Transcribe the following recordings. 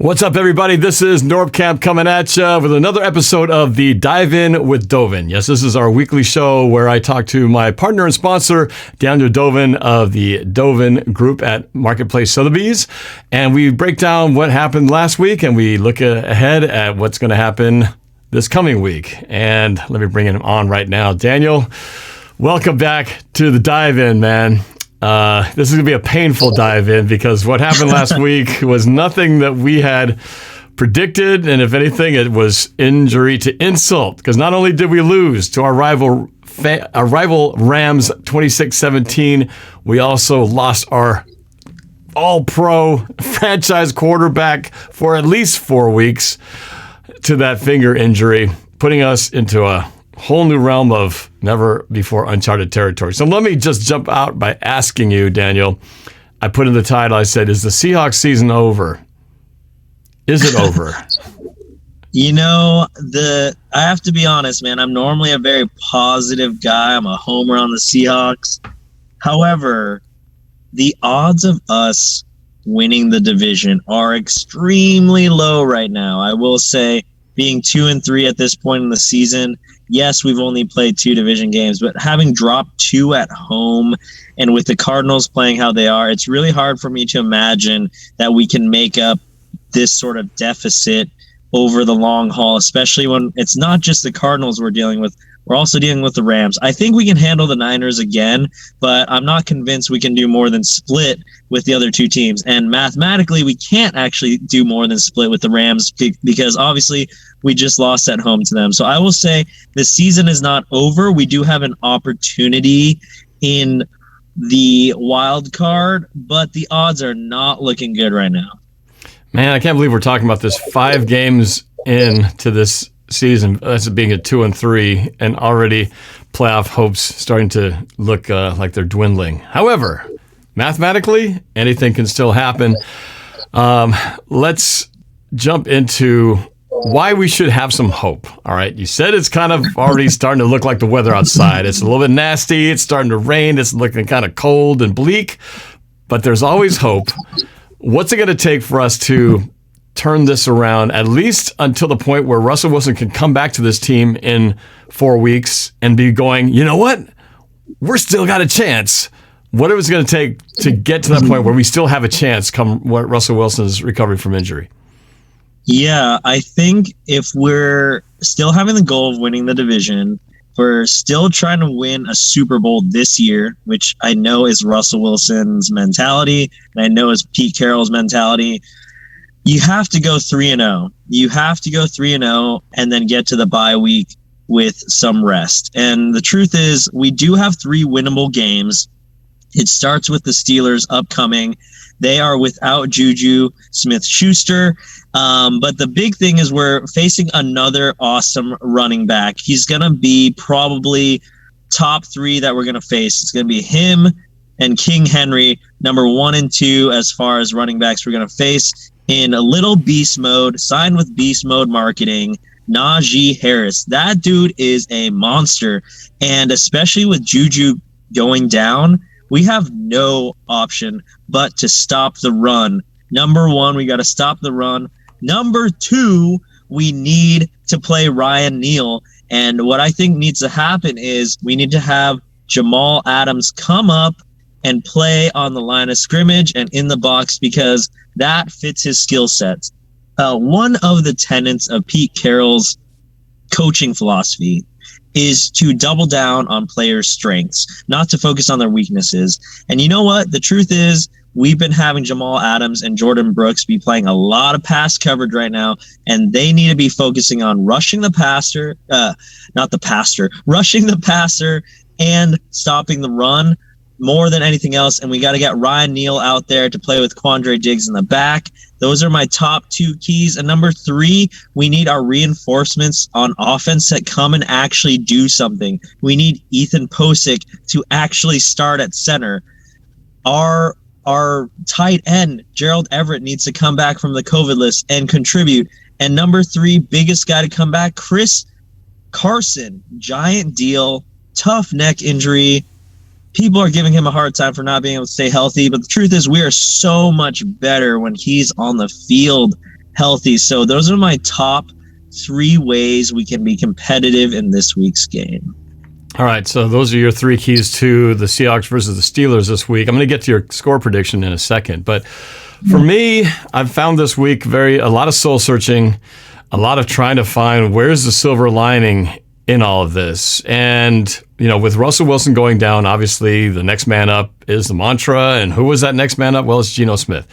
What's up, everybody? This is Norb-Cam coming at you with another episode of the Dive In With Dovinh. Yes, this is our weekly show where I talk to my partner and sponsor, Daniel Dovinh of the Dovinh Group at Marketplace Sotheby's. And we break down what happened last week and we look ahead at what's going to happen this coming week. And let me bring him on right now. Daniel, welcome back to the Dive In, man. This is going to be a painful dive in because what happened last week was nothing that we had predicted. And if anything, it was injury to insult because not only did we lose to our rival Rams 26-17, we also lost our all-pro franchise quarterback for at least 4 weeks to that finger injury, putting us into a whole new realm of never before uncharted territory. So let me just jump out by asking you, Daniel. I put in the title, I said, is the Seahawks season over? Is it over? You know, I have to be honest, man. I'm normally a very positive guy. I'm a homer on the Seahawks. However, the odds of us winning the division are extremely low right now. I will say, being 2-3 at this point in the season, yes, we've only played 2 division games, but having dropped 2 at home and with the Cardinals playing how they are, it's really hard for me to imagine that we can make up this sort of deficit over the long haul, especially when it's not just the Cardinals we're dealing with. We're also dealing with the Rams. I think we can handle the Niners again, but I'm not convinced we can do more than split with the other 2 teams. And mathematically, we can't actually do more than split with the Rams because obviously we just lost at home to them. So I will say the season is not over. We do have an opportunity in the wild card, but the odds are not looking good right now. Man, I can't believe we're talking about this 5 games into this season. That's being at 2-3 and already playoff hopes starting to look like they're dwindling. However, mathematically, anything can still happen. Let's jump into why we should have some hope. All right. You said it's kind of already starting to look like the weather outside. It's a little bit nasty. It's starting to rain. It's looking kind of cold and bleak, but there's always hope. What's it going to take for us to turn this around, at least until the point where Russell Wilson can come back to this team in 4 weeks and be going, you know what? We're still got a chance. What is it going to take to get to that point where we still have a chance come Russell Wilson's recovery from injury? Yeah, I think if we're still having the goal of winning the division, we're still trying to win a Super Bowl this year, which I know is Russell Wilson's mentality, and I know is Pete Carroll's mentality. You have to go 3-0. You have to go 3-0 and then get to the bye week with some rest. And the truth is, we do have 3 winnable games. It starts with the Steelers upcoming. They are without Juju Smith-Schuster. But the big thing is we're facing another awesome running back. He's going to be probably top 3 that we're going to face. It's going to be him and King Henry, number 1 and 2 as far as running backs we're going to face in a little beast mode, signed with beast mode marketing, Najee Harris. That dude is a monster. And especially with Juju going down, we have no option but to stop the run. Number 1, we got to stop the run. Number 2, we need to play Ryan Neal. And what I think needs to happen is we need to have Jamal Adams come up and play on the line of scrimmage and in the box because that fits his skill sets. One of the tenets of Pete Carroll's coaching philosophy is to double down on players' strengths, not to focus on their weaknesses. And you know what? The truth is, we've been having Jamal Adams and Jordan Brooks be playing a lot of pass coverage right now, and they need to be focusing on rushing the passer and stopping the run more than anything else. And we got to get Ryan Neal out there to play with Quandre Diggs in the back. Those are my top 2 keys. And number 3, we need our reinforcements on offense that come and actually do something. We need Ethan Posick to actually start at center. Our tight end, Gerald Everett, needs to come back from the COVID list and contribute. And number 3, biggest guy to come back, Chris Carson. Giant deal, tough neck injury. People are giving him a hard time for not being able to stay healthy, but the truth is we are so much better when he's on the field. healthy. So those are my top 3 ways we can be competitive in this week's game. All right, so those are your 3 keys to the Seahawks versus the Steelers this week. I'm going to get to your score prediction in a second, but for me, I've found this week a lot of soul searching, a lot of trying to find where's the silver lining in all of this. And, with Russell Wilson going down, obviously the next man up is the mantra. And who was that next man up? Well, it's Geno Smith.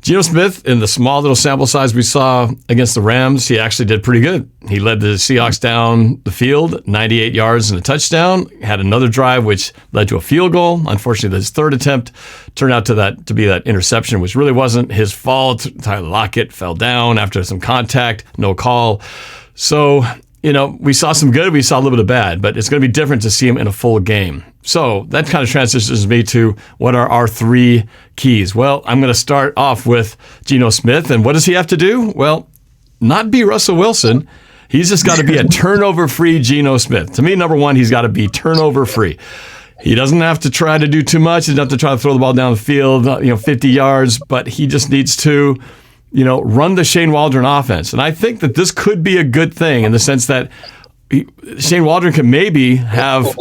Geno Smith, in the small little sample size we saw against the Rams, he actually did pretty good. He led the Seahawks down the field, 98 yards and a touchdown, had another drive which led to a field goal. Unfortunately, his third attempt turned out to be that interception, which really wasn't his fault. Tyler Lockett fell down after some contact, no call. So, we saw some good, we saw a little bit of bad, but it's going to be different to see him in a full game. So that kind of transitions me to what are our 3 keys. Well, I'm going to start off with Geno Smith. And what does he have to do? Well, not be Russell Wilson. He's just got to be a turnover-free Geno Smith. To me, number 1, he's got to be turnover-free. He doesn't have to try to do too much. He doesn't have to try to throw the ball down the field, 50 yards, but he just needs to run the Shane Waldron offense. And I think that this could be a good thing in the sense that Shane Waldron can maybe have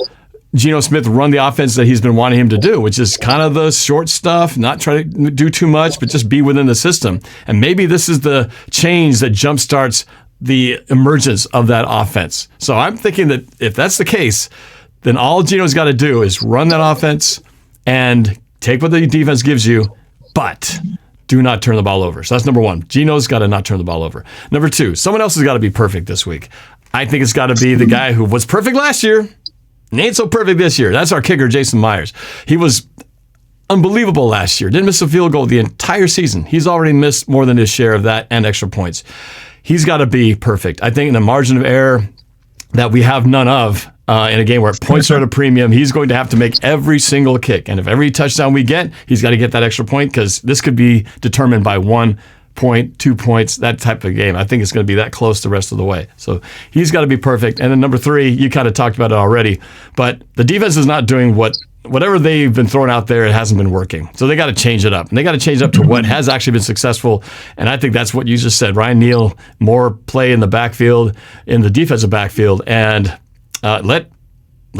Geno Smith run the offense that he's been wanting him to do, which is kind of the short stuff, not try to do too much, but just be within the system. And maybe this is the change that jumpstarts the emergence of that offense. So I'm thinking that if that's the case, then all Geno's got to do is run that offense and take what the defense gives you, but do not turn the ball over. So that's number 1. Geno's got to not turn the ball over. Number 2, someone else has got to be perfect this week. I think it's got to be the guy who was perfect last year and ain't so perfect this year. That's our kicker, Jason Myers. He was unbelievable last year. Didn't miss a field goal the entire season. He's already missed more than his share of that and extra points. He's got to be perfect. I think in the margin of error that we have none of in a game where points are at a premium, he's going to have to make every single kick. And if every touchdown we get, he's got to get that extra point because this could be determined by 1 point, 2 points, that type of game. I think it's going to be that close the rest of the way. So he's got to be perfect. And then number 3, you kind of talked about it already, but the defense is not doing whatever they've been throwing out there, it hasn't been working. So they got to change it up. And they got to change it up to what has actually been successful. And I think that's what you just said. Ryan Neal, more play in the backfield, in the defensive backfield, and let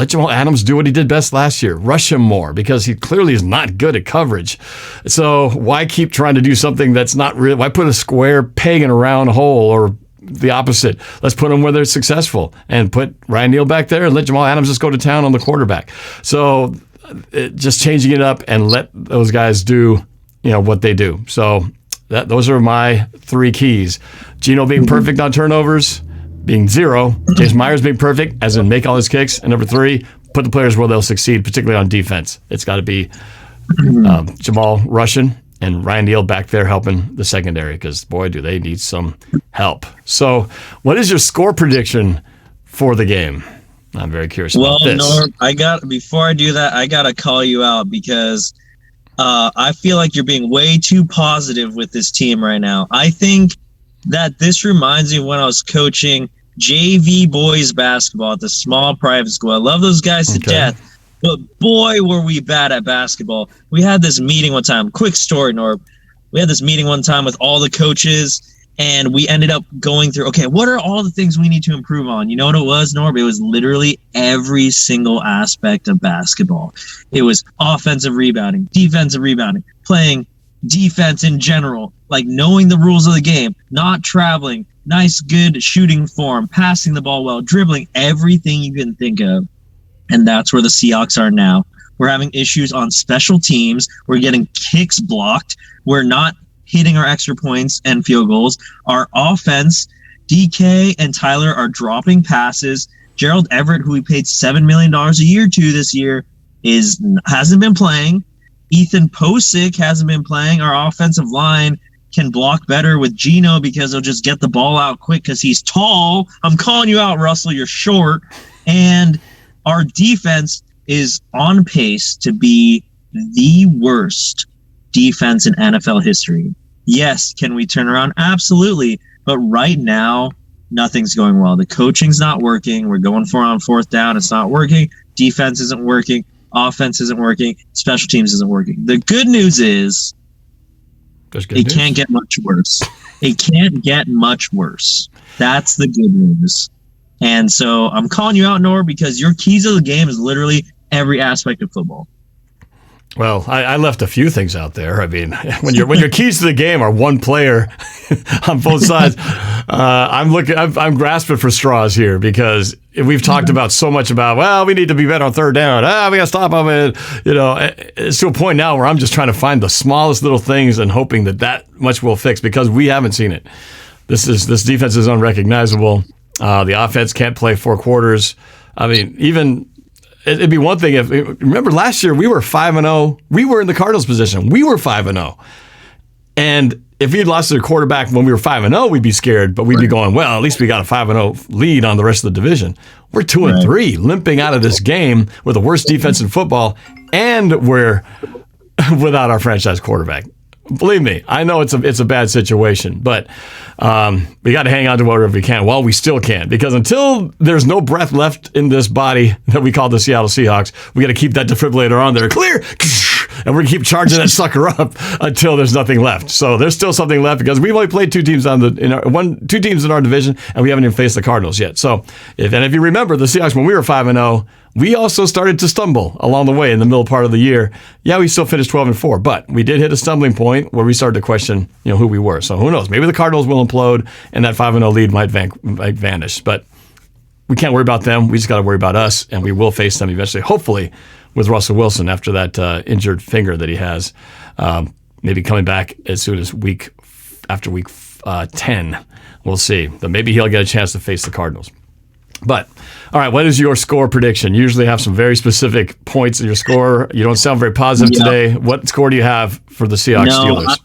Jamal Adams do what he did best last year. Rush him more because he clearly is not good at coverage. So why keep trying to do something that's not real? Why put a square peg in a round hole or the opposite? Let's put them where they're successful and put Ryan Neal back there and let Jamal Adams just go to town on the quarterback. So just changing it up and let those guys do what they do. So those are my 3 keys. Geno being perfect on turnovers, being 0, Jason Myers being perfect, as in make all his kicks, and number 3, put the players where they'll succeed, particularly on defense. It's got to be Jamal rushing and Ryan Neal back there helping the secondary because, boy, do they need some help. So what is your score prediction for the game? I'm very curious about this. Well, Norb, before I do that, I got to call you out because I feel like you're being way too positive with this team right now. I think that this reminds me of when I was coaching JV boys basketball at the small private school. I love those guys to death, but boy, were we bad at basketball. We had this meeting one time. Quick story, Norb. We had this meeting one time with all the coaches, and we ended up going through, okay, what are all the things we need to improve on? You know what it was, Norb? It was literally every single aspect of basketball. It was offensive rebounding, defensive rebounding, playing defense in general, like knowing the rules of the game, not traveling, nice, good shooting form, passing the ball well, dribbling, everything you can think of. And that's where the Seahawks are now. We're having issues on special teams. We're getting kicks blocked. We're not hitting our extra points and field goals. Our offense, DK and Tyler are dropping passes. Gerald Everett, who we paid $7 million a year to this year, hasn't been playing. Ethan Posick hasn't been playing. Our offensive line can block better with Geno because he'll just get the ball out quick because he's tall. I'm calling you out, Russell. You're short. And our defense is on pace to be the worst defense in NFL history. Yes, can we turn around? Absolutely. But right now, nothing's going well. The coaching's not working. We're going for it on 4th down. It's not working. Defense isn't working. Offense isn't working. Special teams isn't working. The good news is it can't get much worse. It can't get much worse. That's the good news. And so I'm calling you out, Norb, because your keys of the game is literally every aspect of football. Well, I left a few things out there. I mean, when your keys to the game are one player on both sides, I'm grasping for straws here because we've talked about so much about, well, we need to be better on third down. We got to stop them. And, it's to a point now where I'm just trying to find the smallest little things and hoping that much will fix because we haven't seen it. This defense is unrecognizable. The offense can't play 4 quarters. I mean, even it'd be one thing if remember last year we were 5-0. We were in the Cardinals position. We were 5-0, and if we had lost to the quarterback when we were 5-0, we'd be scared. But we'd be going, well, at least we got a 5-0 lead on the rest of the division. We're 2-3, limping out of this game with the worst defense in football, and we're without our franchise quarterback. Believe me, I know it's a bad situation, but we got to hang on to whatever we can while we still can, because until there's no breath left in this body that we call the Seattle Seahawks, we got to keep that defibrillator on there, clear, and we're gonna keep charging that sucker up until there's nothing left. So there's still something left because we've only played 2 teams two teams in our division, and we haven't even faced the Cardinals yet. So if you remember the Seahawks when we were 5-0. We also started to stumble along the way in the middle part of the year. Yeah, we still finished 12-4, but we did hit a stumbling point where we started to question, who we were. So who knows? Maybe the Cardinals will implode and that 5-0 lead might vanish. But we can't worry about them. We just got to worry about us, and we will face them eventually, hopefully, with Russell Wilson after that injured finger that he has, maybe coming back as soon as week 10. We'll see. But maybe he'll get a chance to face the Cardinals. But, all right, what is your score prediction? You usually have some very specific points in your score. You don't sound very positive today. What score do you have for the Seahawks Steelers?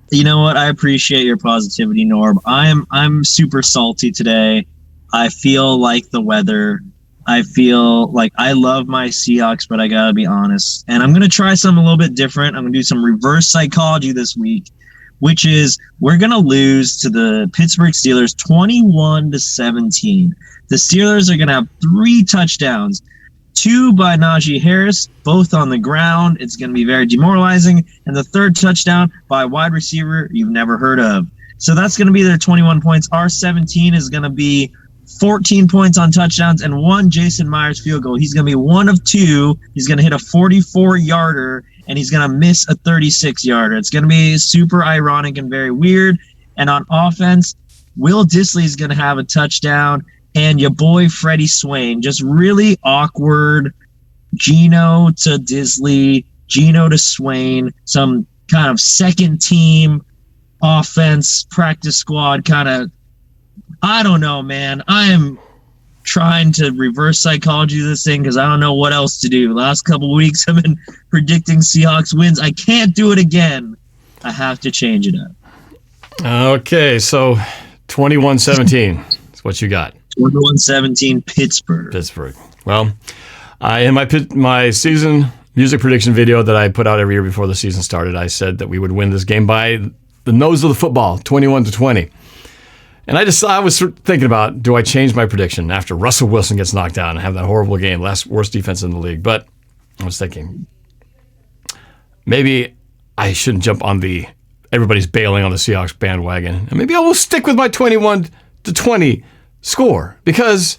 You know what? I appreciate your positivity, Norb. I'm super salty today. I feel like the weather. I feel like I love my Seahawks, but I got to be honest. And I'm going to try something a little bit different. I'm going to do some reverse psychology this week, which is we're going to lose to the Pittsburgh Steelers 21-17. The Steelers are going to have 3 touchdowns, 2 by Najee Harris, both on the ground. It's going to be very demoralizing. And the 3rd touchdown by a wide receiver you've never heard of. So that's going to be their 21 points. Our 17 is going to be 14 points on touchdowns and 1 Jason Myers field goal. He's going to be 1 of 2. He's going to hit a 44-yarder, and he's going to miss a 36-yarder. It's going to be super ironic and very weird. And on offense, Will Dissly is going to have a touchdown. And your boy Freddie Swain, just really awkward. Geno to Dissly, Geno to Swain, some kind of second team offense, practice squad kind of. I don't know, man. I am trying to reverse psychology this thing because I don't know what else to do. Last couple of weeks I've been predicting Seahawks wins. I can't do it again. I have to change it up. Okay, so 21-17 is what you got. 21-17 Pittsburgh. Well, in my season music prediction video that I put out every year before the season started, I said that we would win this game by the nose of the football, 21-20. And I was thinking about, do I change my prediction after Russell Wilson gets knocked out and have that horrible game, worst defense in the league? But I was thinking, maybe I shouldn't jump on everybody's bailing on the Seahawks bandwagon. And maybe I will stick with my 21-20 score, because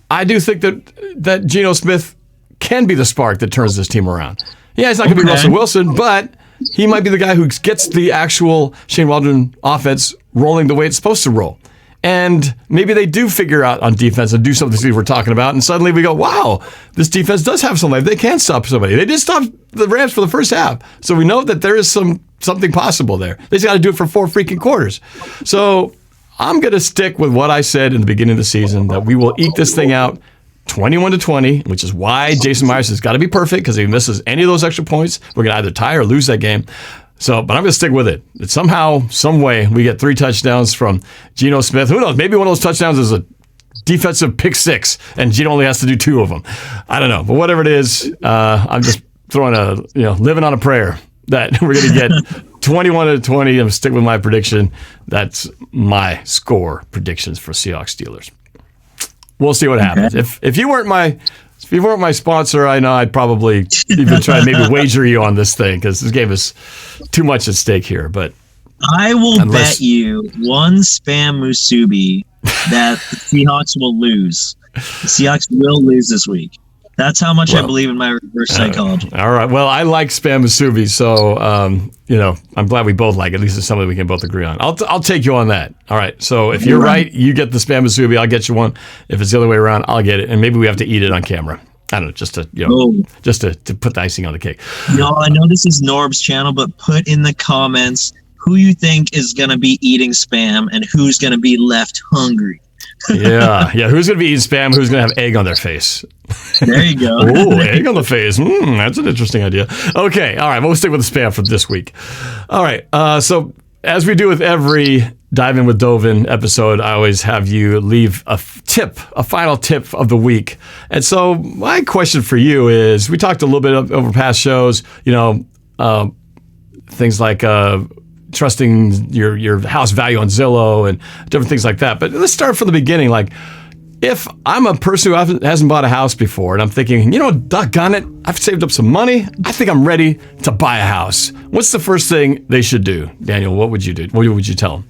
I do think that Geno Smith can be the spark that turns this team around. Yeah, he's not going to be Russell Wilson, but he might be the guy who gets the actual Shane Waldron offense rolling the way it's supposed to roll. And maybe they do figure out on defense and do something we're talking about, and suddenly we go, wow, this defense does have some life. They can stop somebody. They did stop the Rams for the first half. So we know that there is something possible there. They just got to do it for 4 freaking quarters. So I'm going to stick with what I said in the beginning of the season, that we will eke this thing out 21-20, which is why Jason Myers has got to be perfect, because if he misses any of those extra points, we're going to either tie or lose that game. So, but I'm going to stick with it. That somehow, some way, we get 3 touchdowns from Geno Smith. Who knows? Maybe one of those touchdowns is a defensive pick 6, and Geno only has to do 2 of them. I don't know. But whatever it is, I'm just throwing living on a prayer that we're going to get 21-20. I'm stick with my prediction. That's my score predictions for Seahawks Steelers. We'll see what happens. If you weren't my sponsor, I know I'd probably even try to maybe wager you on this thing, because this game is too much at stake here. But I will bet you one spam musubi that the Seahawks will lose. The Seahawks will lose this week. That's how much I believe in my reverse psychology. All right. Well, I like spam musubi, so I'm glad we both like it. At least it's something we can both agree on. I'll take you on that. All right. So if you're right, you get the spam musubi. I'll get you one. If it's the other way around, I'll get it, and maybe we have to eat it on camera. I don't know, just to put the icing on the cake. I know this is Norb's channel, but put in the comments who you think is going to be eating spam and who's going to be left hungry. Yeah. Who's going to be eating spam? Who's going to have egg on their face? There you go. Oh, egg on the face. That's an interesting idea. Okay. All right. We'll stick with the spam for this week. All right. So as we do with every Dive In With Dovin episode, I always have you leave a final tip of the week. And so my question for you is, we talked a little bit over past shows, things like trusting your house value on Zillow and different things like that. But let's start from the beginning. Like, if I'm a person who hasn't bought a house before and I'm thinking, doggone it, I've saved up some money. I think I'm ready to buy a house. What's the first thing they should do? Daniel, what would you do? What would you tell them?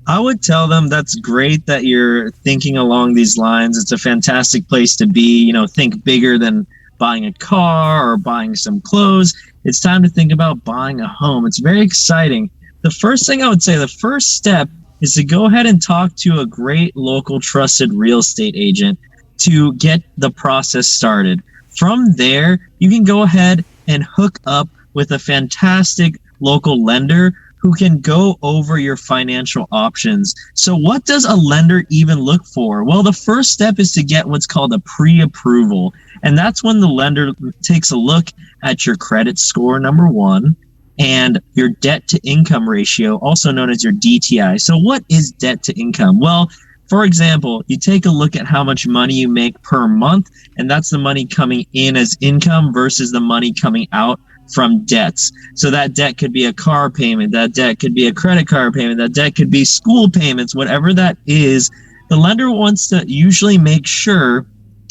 I would tell them that's great that you're thinking along these lines. It's a fantastic place to be. Think bigger than buying a car or buying some clothes. It's time to think about buying a home. It's very exciting. The first thing I would say, the first step is to go ahead and talk to a great local trusted real estate agent to get the process started. From there, you can go ahead and hook up with a fantastic local lender who can go over your financial options. So what does a lender even look for? Well, the first step is to get what's called a pre-approval. And that's when the lender takes a look at your credit score, number one, and your debt to income ratio, also known as your DTI. So what is debt to income? Well, for example, you take a look at how much money you make per month, and that's the money coming in as income versus the money coming out from debts. So that debt could be a car payment, that debt could be a credit card payment, that debt could be school payments, whatever that is. The lender wants to usually make sure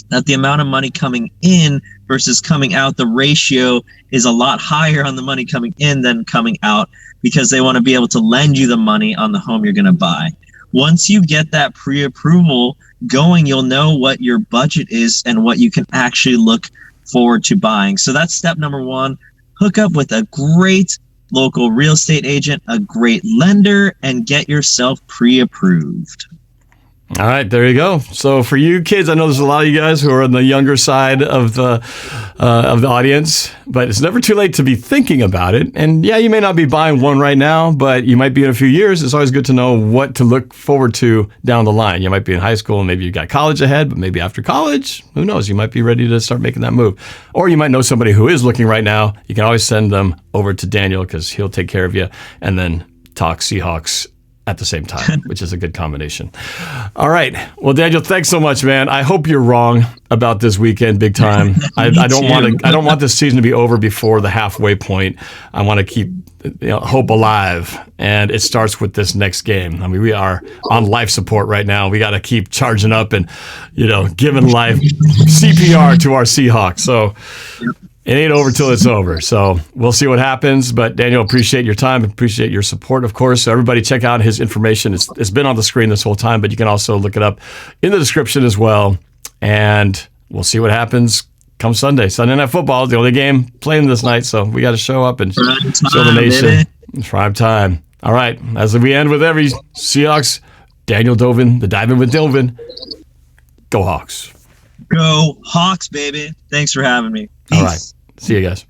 that the amount of money coming in versus coming out, the ratio is a lot higher on the money coming in than coming out, because they want to be able to lend you the money on the home you're going to buy. Once you get that pre-approval going, you'll know what your budget is and what you can actually look forward to buying. So that's step number one. Hook up with a great local real estate agent, a great lender, and get yourself pre-approved. All right, there you go. So for you kids, I know there's a lot of you guys who are on the younger side of the audience, but it's never too late to be thinking about it. And yeah, you may not be buying one right now, but you might be in a few years. It's always good to know what to look forward to down the line. You might be in high school and maybe you got college ahead, but maybe after college, who knows? You might be ready to start making that move. Or you might know somebody who is looking right now. You can always send them over to Daniel because he'll take care of you, and then talk Seahawks at the same time, which is a good combination. All right. Well, Daniel, thanks so much, man. I hope you're wrong about this weekend big time. I don't want this season to be over before the halfway point. I want to keep hope alive, and it starts with this next game. I mean, we are on life support right now. We got to keep charging up and giving life CPR to our Seahawks. So it ain't over till it's over. So we'll see what happens. But Daniel, appreciate your time. Appreciate your support, of course. So everybody check out his information. It's been on the screen this whole time, but you can also look it up in the description as well. And we'll see what happens come Sunday. Sunday Night Football is the only game playing this night. So we got to show up and show the nation. It's prime time. All right. As we end with every Seahawks, Daniel Dovin, the Dive In With Dovin. Go Hawks. Go Hawks, baby. Thanks for having me. Peace. All right. See you guys.